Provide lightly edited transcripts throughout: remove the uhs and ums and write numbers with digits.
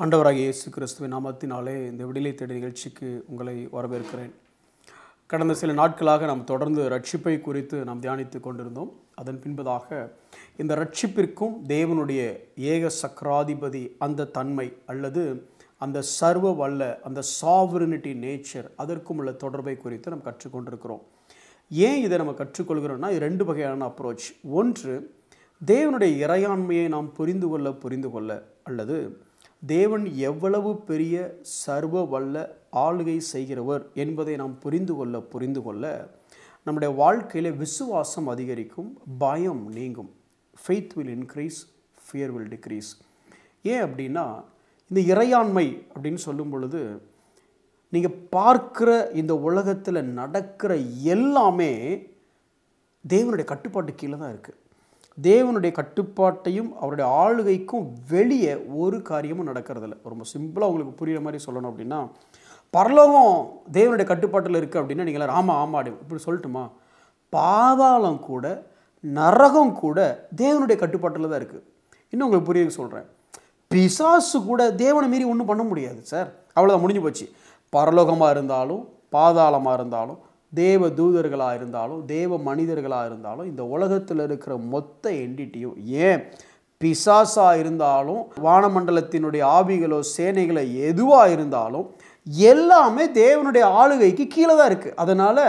ஆண்டவராகிய இயேசு கிறிஸ்துவின் நாமத்தினாலே இந்த விடுதலை தேடி நிகழ்ச்சிக்கு உங்களை வரவேற்கிறேன். கடந்த சில நாட்களாக நாம் தொடர்ந்து ரட்சிப்பை குறித்து நாம் தியானித்து கொண்டிருந்தோம். அதன் பின்பதாக இந்த ரட்சிப்பிற்கும் தேவனுடைய ஏக சக்கராதிபதி அந்த தன்மை அல்லது அந்த சர்வ வல்ல அந்த சாவரினிட்டி நேச்சர் அதற்கும் உள்ள தொடர்பை குறித்து நாம் கற்றுக்கொண்டிருக்கிறோம். ஏன் இதை நம்ம கற்றுக்கொள்கிறோம்னா இது ரெண்டு வகையான அப்ரோச். ஒன்று, தேவனுடைய இறையாண்மையை நாம் புரிந்து கொள்ள அல்லது தேவன் எவ்வளவு பெரிய சர்வ வல்ல ஆளுகை செய்கிறவர் என்பதை நாம் புரிந்து கொள்ள நம்முடைய வாழ்க்கையில் விசுவாசம் அதிகரிக்கும், பயம் நீங்கும். Faith will increase, fear will decrease. ஏன் அப்படின்னா, இந்த இறையாண்மை அப்படின்னு சொல்லும் பொழுது நீங்கள் பார்க்குற இந்த உலகத்தில் நடக்கிற எல்லாமே தேவனுடைய கட்டுப்பாட்டு கீழே தான் இருக்குது. தேவனுடைய கட்டுப்பாட்டையும் அவருடைய ஆளுகைக்கும் வெளியே ஒரு காரியமும் நடக்கிறதில்ல. ரொம்ப சிம்பிளாக உங்களுக்கு புரிகிற மாதிரி சொல்லணும் அப்படின்னா, பரலோகம் தேவனுடைய கட்டுப்பாட்டில் இருக்குது அப்படின்னா நீங்கள் ஆமாம் இப்படி சொல்லட்டுமா? பாதாளம் கூட நரகம் கூட தேவனுடைய கட்டுப்பாட்டில் தான் இருக்குது. இன்னும் உங்களுக்கு புரிய சொல்கிறேன், பிசாசு கூட தேவனை மீறி ஒன்றும் பண்ண முடியாது சார். அவ்வளோதான், முடிஞ்சு போச்சு. பரலோகமாக இருந்தாலும் பாதாளமாக இருந்தாலும் தேவ தூதர்களாக இருந்தாலும் தேவ மனிதர்களாக இருந்தாலும் இந்த உலகத்தில் இருக்கிற மொத்த என்டிட்டியும், ஏன் பிசாசாக இருந்தாலும் வானமண்டலத்தினுடைய ஆவிகளோ சேனைகளோ எதுவாக இருந்தாலும் எல்லாமே தேவனுடைய ஆளுகைக்கு கீழே தான் இருக்குது. அதனால்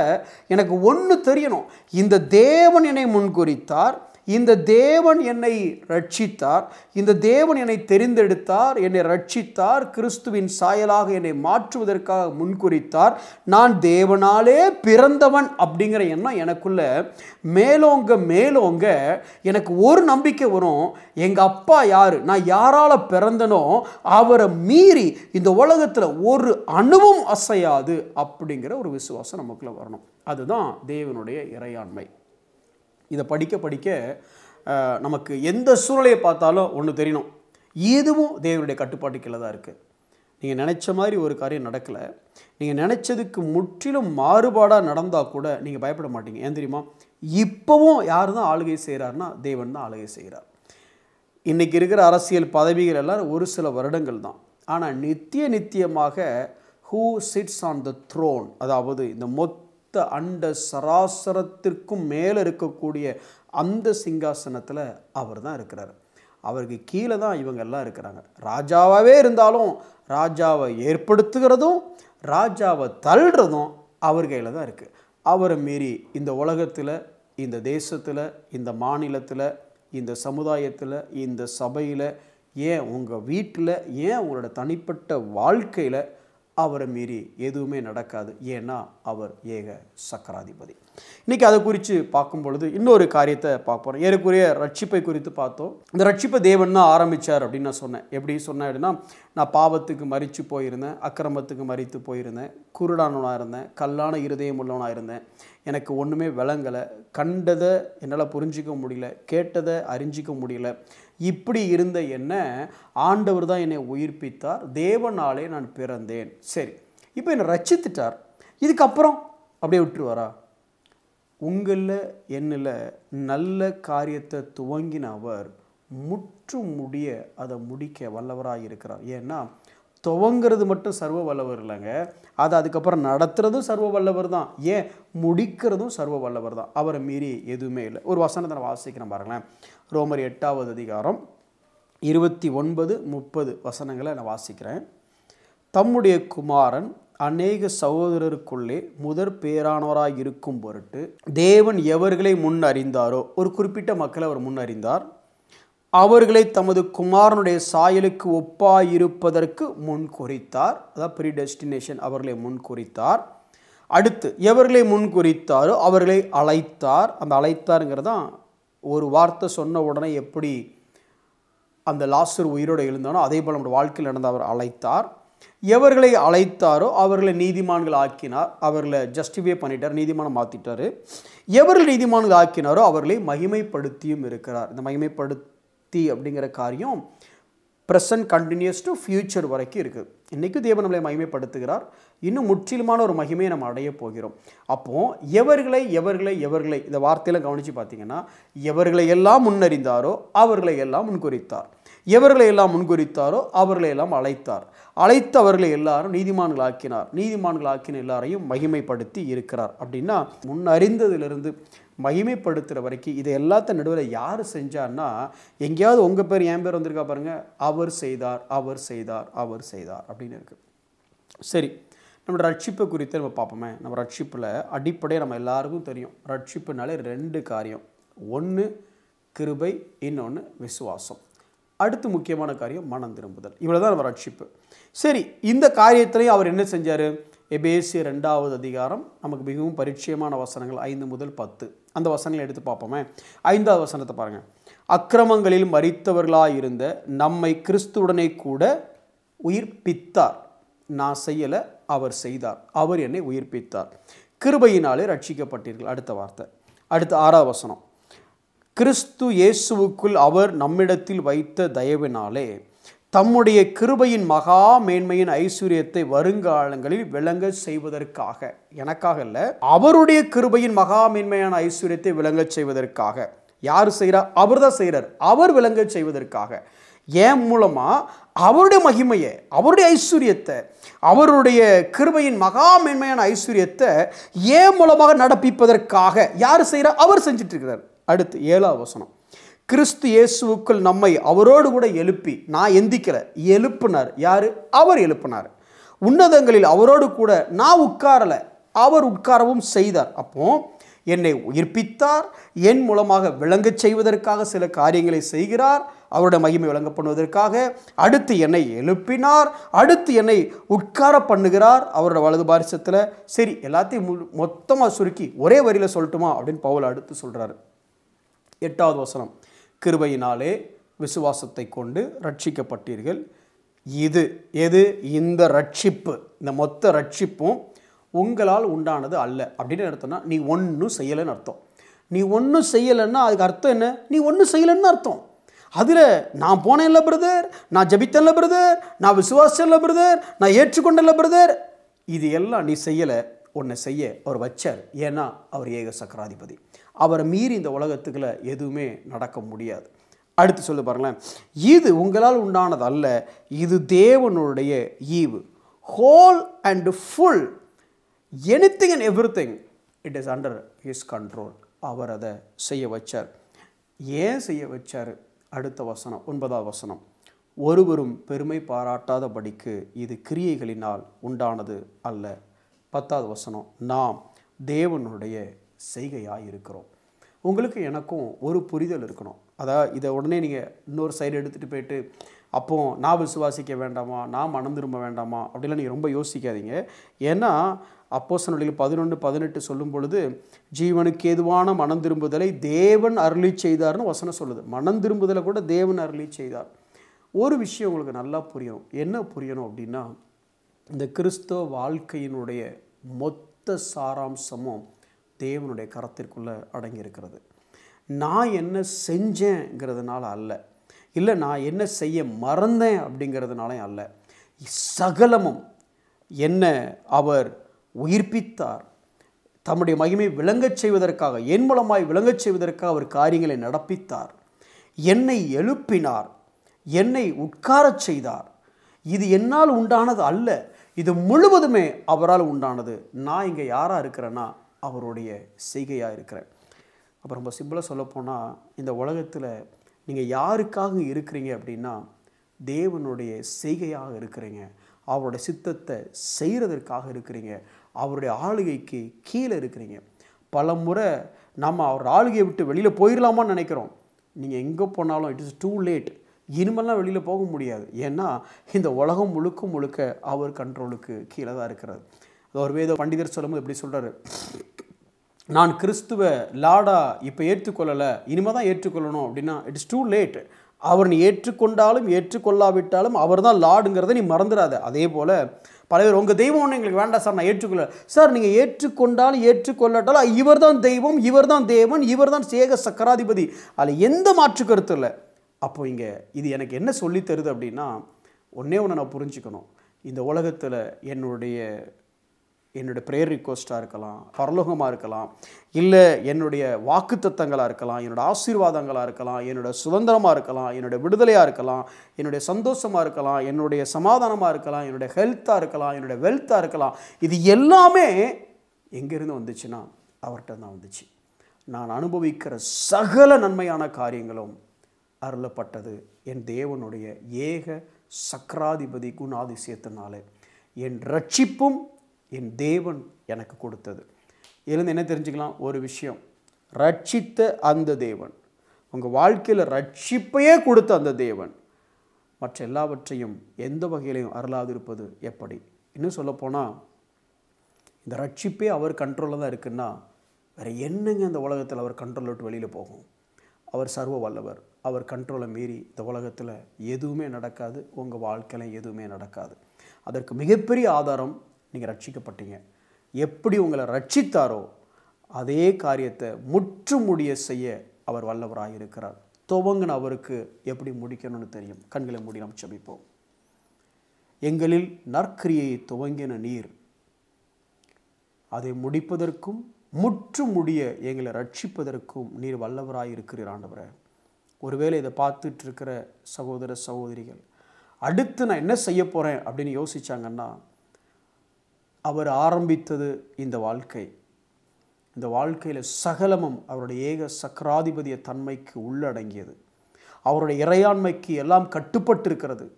எனக்கு ஒன்று தெரியணும், இந்த தேவன் என்னை முன்குறித்தார், இந்த தேவன் என்னை ரட்சித்தார், இந்த தேவன் என்னை தெரிந்தெடுத்தார், என்னை ரட்சித்தார், கிறிஸ்துவின் சாயலாக என்னை மாற்றுவதற்காக முன்குறித்தார், நான் தேவனாலே பிறந்தவன் அப்படிங்கிற எண்ணம் எனக்குள்ள மேலோங்க எனக்கு ஒரு நம்பிக்கை வரும். எங்கள் அப்பா யார், நான் யாரால் பிறந்தனோ அவரை மீறி இந்த உலகத்தில் ஒரு அணுவும் அசையாது அப்படிங்கிற ஒரு விசுவாசம் நமக்குள்ள வரணும். அதுதான் தேவனுடைய இறையாண்மை. இதை படிக்க நமக்கு எந்த சூழ்நிலையை பார்த்தாலும் ஒன்று தெரியணும், இதுவும் தேவனுடைய கட்டுப்பாட்டு கீழே தான் இருக்குது. நீங்கள் நினச்ச மாதிரி ஒரு காரியம் நடக்கலை, நீங்கள் நினச்சதுக்கு முற்றிலும் மாறுபாடாக நடந்தால் கூட நீங்கள் பயப்பட மாட்டீங்க. ஏன் தெரியுமா? இப்போவும் யார் தான் ஆளுகை செய்கிறாருன்னா தேவன் தான் ஆளுகை செய்கிறார். இன்றைக்கி இருக்கிற அரசியல் பதவிகள் எல்லாம் ஒரு சில வருடங்கள் தான். ஆனால் நித்தியமாக who chits on the throne, அதாவது இந்த அண்ட சராசரத்திற்கும் மேலே இருக்கக்கூடிய அந்த சிங்காசனத்தில் அவர் தான் இருக்கிறார். அவருக்கு கீழே தான் இவங்க எல்லாம் இருக்கிறாங்க. ராஜாவாகவே இருந்தாலும் ராஜாவை ஏற்படுத்துகிறதும் ராஜாவை தள்ளுறதும் அவர் கையில் தான் இருக்குது. அவரை மீறி இந்த உலகத்தில், இந்த தேசத்தில், இந்த மாநிலத்தில், இந்த சமுதாயத்தில், இந்த சபையில், ஏன் உங்கள் வீட்டில், ஏன் உங்களோட தனிப்பட்ட வாழ்க்கையில் அவரை மீறி எதுவுமே நடக்காது. ஏன்னா அவர் ஏக சக்கராதிபதி. இன்றைக்கி அதை குறித்து பார்க்கும் பொழுது இன்னொரு காரியத்தை பார்ப்போம். ஏறக்குறைய ரட்சிப்பை குறித்து பார்த்தோம். இந்த ரட்சிப்பை தேவன் தான் ஆரம்பித்தார் அப்படின்னு நான் சொன்னேன். எப்படி சொன்னேன் அப்படின்னா, நான் பாவத்துக்கு மரித்து போயிருந்தேன், அக்கிரமத்துக்கு மரித்து போயிருந்தேன், குருடானவனாக இருந்தேன், கல்லான இருதயம் உள்ளவனாக இருந்தேன், எனக்கு ஒன்றுமே விளங்கலை, கண்டதை என்னால் புரிஞ்சிக்க முடியல, கேட்டதை அறிஞ்சிக்க முடியல. இப்படி இருந்த என்ன ஆண்டவர் தான் என்னை உயிர்ப்பித்தார், தேவனாலே நான் பிறந்தேன். சரி, இப்போ என்னை ரட்சித்துட்டார், இதுக்கப்புறம் அப்படியே விட்டுருவாரா? உங்களில் என்னில் நல்ல காரியத்தை துவங்கின அவர் முற்றும் முடிய அதை முடிக்க வல்லவராக இருக்கிறார். ஏன்னா துவங்கிறது மட்டும் சர்வ வல்லவர் இல்லைங்க, அதை அதுக்கப்புறம் நடத்துறதும் சர்வ வல்லவர் தான், ஏன் முடிக்கிறதும் சர்வ வல்லவர் தான். அவரை மீறி எதுவுமே இல்லை. ஒரு வசனத்தை நான் வாசிக்கிறேன் பாருங்களேன். ரோமர் 8வது அதிகாரம் 29-30 வசனங்களை நான் வாசிக்கிறேன். தம்முடைய குமாரன் அநேக சகோதரருக்குள்ளே முதற் பேரானவராய் இருக்கும் பொருட்டு தேவன் எவர்களை முன் அறிந்தாரோ, ஒரு குறிப்பிட்ட மக்களை அவர் முன் அறிந்தார், அவர்களை தமது குமாரனுடைய சாயலுக்கு ஒப்பாயிருப்பதற்கு முன் குறித்தார். அதாவது ப்ரீடெஸ்டினேஷன், அவர்களை முன் குறித்தார். அடுத்து எவர்களை முன் குறித்தாரோ அவர்களை அழைத்தார். அந்த அழைத்தாருங்கிறதான் ஒரு வார்த்தை சொன்ன உடனே எப்படி அந்த லாசர் உயிரோடு எழுந்தானோ அதே போல் நம்முடைய வாழ்க்கையில் நடந்த அவர் அழைத்தார். எவர்களை அழைத்தாரோ அவர்களை நீதிமான்கள் ஆக்கினார். அவர்களை ஜஸ்டிஃபை பண்ணிட்டார், நீதிமானம் மாற்றிட்டார். எவர்கள் நீதிமான்கள் ஆக்கினாரோ அவர்களை மகிமைப்படுத்தியும் இருக்கிறார். இந்த மகிமைப்படுத்தி அப்படிங்கிற காரியம் ப்ரெசன்ட் கண்டினியூஸ் டு ஃபியூச்சர் வரைக்கும் இருக்குது. இன்றைக்கும் தேவன் நம்மளை மகிமைப்படுத்துகிறார். இன்னும் முற்றிலுமான ஒரு மகிமையை நம்ம அடைய போகிறோம். அப்போது எவர்களை இந்த வார்த்தையில் கவனித்து பார்த்தீங்கன்னா, எவர்களை எல்லாம் முன்னறிந்தாரோ அவர்களை எல்லாம் முன்குறித்தார், எவர்களை எல்லாம் முன்குறித்தாரோ அவர்களை எல்லாம் அழைத்தார். அழைத்து அவர்களை எல்லாரும் நீதிமான்களாக்கினார். நீதிமான்களாக்கின எல்லாரையும் மகிமைப்படுத்தி இருக்கிறார். அப்படின்னா முன்னறிந்ததிலிருந்து மகிமைப்படுத்துகிற வரைக்கும் இதை எல்லாத்த நடுவில் யார் செஞ்சார்னா, எங்கேயாவது உங்கள் பேர் என் பேர் வந்திருக்கா பாருங்கள், அவர் செய்தார், அவர் செய்தார், அவர் செய்தார் அப்படின்னு இருக்குது. சரி, நம்ம ரட்சிப்பை குறித்து நம்ம பார்ப்போமே. நம்ம ரட்சிப்பில் அடிப்படையாக நம்ம எல்லாருக்கும் தெரியும், ரட்சிப்புனாலே 2 காரியம். ஒன்று கிருபை, இன்னொன்று விசுவாசம். அடுத்து முக்கியமான காரியம் மனம் திரும்புதல். இவ்வளோ தான் நம்ம ரட்சிப்பு. சரி, இந்த காரியத்திலையும் அவர் என்ன செஞ்சார்? எபேசியர் 2வது அதிகாரம் நமக்கு மிகவும் பரிச்சயமான வசனங்கள் 5 முதல் 10 அந்த வசனங்களை எடுத்து பார்ப்போமே. 5வது வசனத்தை பாருங்கள். அக்கிரமங்களில் மரித்தவர்களாயிருந்த நம்மை கிறிஸ்துவுடனே கூட உயிர்ப்பித்தார். நான் செய்யலை, அவர் செய்தார். அவர் என்னை உயிர்ப்பித்தார். கிருபையினாலே ரட்சிக்கப்பட்டீர்கள். அடுத்த வார்த்தை. அடுத்த 6வது வசனம். கிறிஸ்து இயேசுவுக்குள் அவர் நம்மிடத்தில் வைத்த தயவினாலே தம்முடைய கிருபையின் மகா மேன்மையின் ஐஸ்வர்யத்தை வருங்காலங்களில் விளங்க செய்வதற்காக, எனக்காக இல்லை, அவருடைய கிருபையின் மகா மேன்மையான ஐஸ்வர்யத்தை விளங்க செய்வதற்காக. யார் செய்கிறார்? அவர் தான் செய்கிறார். அவர் விளங்க செய்வதற்காக. ஏன் மூலமா? அவருடைய மகிமையை, அவருடைய ஐஸ்வர்யத்தை, அவருடைய கிருபையின் மகா மேன்மையான ஐஸ்வர்யத்தை ஏன் மூலமாக நடப்பிப்பதற்காக. யார் செய்கிறார்? அவர் செஞ்சுட்டு இருக்கிறார். அடுத்து 7வது வசனம். கிறிஸ்து இயேசுவுக்குள் நம்மை அவரோடு கூட எழுப்பி, நான் எந்திக்கலை, எழுப்பினார். யார்? அவர் எழுப்பினார். உன்னதங்களில் அவரோடு கூட நான் உட்காரலை, அவர் உட்காரவும் செய்தார். அப்போ என்னை உயிர்ப்பித்தார், என் மூலமாக விளங்கச் செய்வதற்காக சில காரியங்களை செய்கிறார், அவருடைய மகிமை விளங்க பண்ணுவதற்காக. அடுத்து என்னை எழுப்பினார், அடுத்து என்னை உட்கார பண்ணுகிறார் அவரோட வலது பாரிசத்தில். சரி, எல்லாத்தையும் மொத்தமாக சுருக்கி ஒரே வரியில் சொல்லட்டுமா அப்படின்னு பவுல் அடுத்து சொல்கிறாரு. 8வது வசனம். கிருபையினாலே விசுவாசத்தை கொண்டு ரட்சிக்கப்பட்டீர்கள். இது எது? இந்த ரட்சிப்பு, இந்த மொத்த ரட்சிப்பும் உங்களால் உண்டானது அல்ல. அப்படின்னு அர்த்தம்னா நீ ஒன்றும் செய்யலைன்னு அர்த்தம். நீ ஒன்றும் செய்யலைன்னா அதுக்கு அர்த்தம் என்ன? நீ ஒன்றும் செய்யலைன்னு அர்த்தம். அதில் நான் போனேன்ல பிரதர், நான் ஜபித்தேன்ல பிரதர், நான் விசுவாசம்ல பிரதர், நான் ஏற்றுக்கொண்டல பிரதர், இது எல்லாம் நீ செய்யலை. ஒன்றை செய்ய அவர் வச்சார். ஏன்னா அவர் ஏக சக்கராதிபதி. அவரை மீறி இந்த உலகத்துக்குள்ள எதுவுமே நடக்க முடியாது. அடுத்து சொல்லு பாருங்களேன். இது உங்களால் உண்டானது அல்ல, இது தேவனுடைய ஈவு. Whole and full, anything and everything it is under his control. அவர் அதை செய்ய வச்சார். ஏன் செய்ய வச்சார்? அடுத்த வசனம் 9வது வசனம். ஒருவரும் பெருமை பாராட்டாதபடிக்கு இது கிரியைகளினால் உண்டானது அல்ல. 10வது வசனம். நாம் தேவனுடைய செய்கையாக இருக்கிறோம். உங்களுக்கு எனக்கும் ஒரு புரிதல் இருக்கணும். அதாவது இதை உடனே நீங்கள் இன்னொரு சைடு எடுத்துகிட்டு போயிட்டு அப்போ நான் விசுவாசிக்க வேண்டாமா, நான் மனம் திரும்ப வேண்டாமா அப்படிலாம் நீங்கள் ரொம்ப யோசிக்காதீங்க. ஏன்னா அப்போஸ்தலர்கள் 11:18 சொல்லும் பொழுது ஜீவனுக்கு ஏதுவான மனம் திரும்புதலை தேவன் அருளி செய்தார்னு வசனம் சொல்லுது. மனம் திரும்புதலை கூட தேவன் அருளி செய்தார். ஒரு விஷயம் உங்களுக்கு நல்லா புரியணும். என்ன புரியணும் அப்படின்னா, இந்த கிறிஸ்தவ வாழ்க்கையினுடைய மொத்த சாராம்சமும் தேவனுடைய கரத்திற்குள்ளே அடங்கியிருக்கிறது. நான் என்ன செஞ்சேங்கிறதுனால அல்ல, இல்லை நான் என்ன செய்ய மறந்தேன் அப்படிங்கிறதுனால அல்ல. சகலமும் என்ன அவர் உயிர்ப்பித்தார், தம்முடைய மகிமை விளங்கச் செய்வதற்காக, என் மூலமாய் விளங்கச் செய்வதற்காக அவர் காரியங்களை நடப்பித்தார். என்னை எழுப்பினார், என்னை உட்காரச் செய்தார். இது என்னால் உண்டானது அல்ல, இது முழுவதுமே அவரால் உண்டானது. நான் இங்கே யாராக இருக்கிறேன்னா அவருடைய செய்கையாக இருக்கிறேன். அப்புறம் ரொம்ப சிம்பிளாக சொல்லப்போனால், இந்த உலகத்தில் நீங்கள் யாருக்காக இருக்கிறீங்க அப்படின்னா தேவனுடைய செய்கையாக இருக்கிறீங்க. அவருடைய சித்தத்தை செய்கிறதற்காக இருக்கிறீங்க. அவருடைய ஆளுகைக்கு கீழே இருக்கிறீங்க. பல முறை நம்ம அவர் ஆளுகையை விட்டு வெளியில் போயிடலாமான்னு நினைக்கிறோம். நீங்கள் எங்கே போனாலும் இட் இஸ் டூ லேட். இனிமேலாம் வெளியில் போக முடியாது. ஏன்னா இந்த உலகம் முழுக்க முழுக்க அவர் கண்ட்ரோலுக்கு கீழே தான் இருக்கிறது. ஒரு வேத பண்டிதர் சொல்லும்போது எப்படி சொல்கிறாரு, நான் கிறிஸ்துவ லாடா இப்போ ஏற்றுக்கொள்ளலை, இனிமேல் தான் ஏற்றுக்கொள்ளணும் அப்படின்னா இட் இஸ் டூ லேட். அவர் நீ ஏற்றுக்கொண்டாலும் ஏற்றுக்கொள்ளாவிட்டாலும் அவர் தான் லாடுங்கிறத நீ மறந்துடாத. அதே போல் பல பேர் உங்கள் தெய்வம் ஒன்று எங்களுக்கு வேண்டாம் சார், நான் ஏற்றுக்கொள்ள சார். நீங்கள் ஏற்றுக்கொண்டாலும் ஏற்றுக்கொள்ளாட்டாலும் இவர் தான் தெய்வம், இவர் தான் தேவன், இவர் தான் சேக சக்கராதிபதி, அதில் எந்த மாற்று கருத்து இல்லை. அப்போ இங்கே இது எனக்கு என்ன சொல்லி தருது அப்படின்னா, ஒன்றே ஒன்று நான் புரிஞ்சுக்கணும். இந்த உலகத்தில் என்னுடைய என்னுடைய ப்ரேயர் ரிக்வஸ்ட்டாக இருக்கலாம், பரலோகமாக இருக்கலாம், இல்லை என்னுடைய வாக்குத்தத்தங்களாக இருக்கலாம், என்னோட ஆசீர்வாதங்களாக இருக்கலாம், என்னோட சுதந்திரமாக இருக்கலாம், என்னுடைய விடுதலையாக இருக்கலாம், என்னுடைய சந்தோஷமாக இருக்கலாம், என்னுடைய சமாதானமாக இருக்கலாம், என்னுடைய ஹெல்த்தாக இருக்கலாம், என்னுடைய வெல்த்தாக இருக்கலாம். இது எல்லாமே எங்கேருந்து வந்துச்சுன்னா அவர்கிட்ட தான் வந்துச்சு. நான் அனுபவிக்கிற சகல நன்மையான காரியங்களும் அருளப்பட்டது என் தேவனுடைய ஏக சக்கராதிபதி குணாதிசயத்தினாலே. என் ரட்சிப்பும் என் தேவன் எனக்கு கொடுத்தது. இதுலேருந்து என்ன தெரிஞ்சுக்கலாம்? ஒரு விஷயம், ரட்சித்த அந்த தேவன், உங்கள் வாழ்க்கையில் ரட்சிப்பையே கொடுத்த அந்த தேவன் மற்ற எல்லாவற்றையும் எந்த வகையிலையும் அருளாதிருப்பது எப்படி? இன்னும் சொல்லப்போனால், இந்த ரட்சிப்பே அவர் கண்ட்ரோலில் தான் இருக்குன்னா வேறு என்னங்க இந்த உலகத்தில் அவர் கண்ட்ரோல் விட்டு வெளியில் போகும்? அவர் சர்வ வல்லவர். அவர் கண்ட்ரோலை மீறி இந்த உலகத்தில் எதுவுமே நடக்காது, உங்கள் வாழ்க்கையில் எதுவுமே நடக்காது. அதற்கு மிகப்பெரிய ஆதாரம், நீங்கள் ரட்சிக்கப்பட்டீங்க. எப்படி உங்களை ரட்சித்தாரோ அதே காரியத்தை முற்றுமுடிய செய்ய அவர் வல்லவராக இருக்கிறார். துவங்கின அவருக்கு எப்படி முடிக்கணும்னு தெரியும். கண்களை மூடி நாம் ஜெபிப்போம். எங்களில் நற்கிரியை துவங்கின நீர் அதை முடிப்பதற்கும் முற்றுமுடிய எங்களை ரட்சிப்பதற்கும் நீர் வல்லவராக இருக்கிறீர் ஆண்டவரே. ஒருவேளை இதை பார்த்துட்டு இருக்கிற சகோதர சகோதரிகள் அடுத்து நான் என்ன செய்ய போகிறேன் அப்படின்னு யோசித்தாங்கன்னா, அவர் ஆரம்பித்தது இந்த வாழ்க்கை, இந்த வாழ்க்கையில் சகலமும் அவருடைய ஏக சக்கராதிபதிய தன்மைக்கு உள்ளடங்கியது. அவருடைய இறையாண்மைக்கு எல்லாம் கட்டுப்பட்டிருக்கிறது.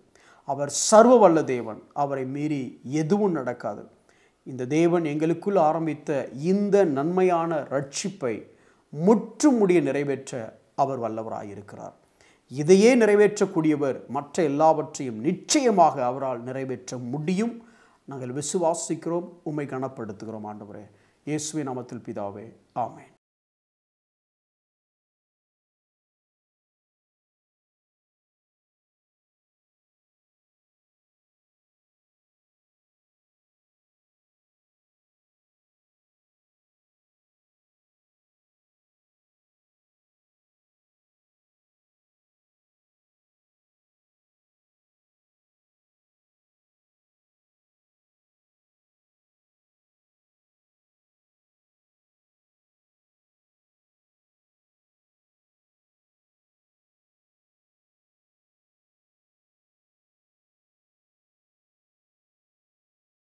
அவர் சர்வ வல்ல தேவன். அவரை மீறி எதுவும் நடக்காது. இந்த தேவன் எங்களுக்குள் ஆரம்பித்த இந்த நன்மையான ரட்சிப்பை முற்றுமுடிய நிறைவேற்ற அவர் வல்லவராயிருக்கிறார். இதையே நிறைவேற்றக்கூடியவர் மற்ற எல்லாவற்றையும் நிச்சயமாக அவரால் நிறைவேற்ற முடியும். நாங்கள் விசுவாசிக்கிறோம், உம்மை கனப்படுத்துகிறோம் ஆண்டவரே. இயேசுவின் நாமத்தில் பிதாவே, ஆமென்.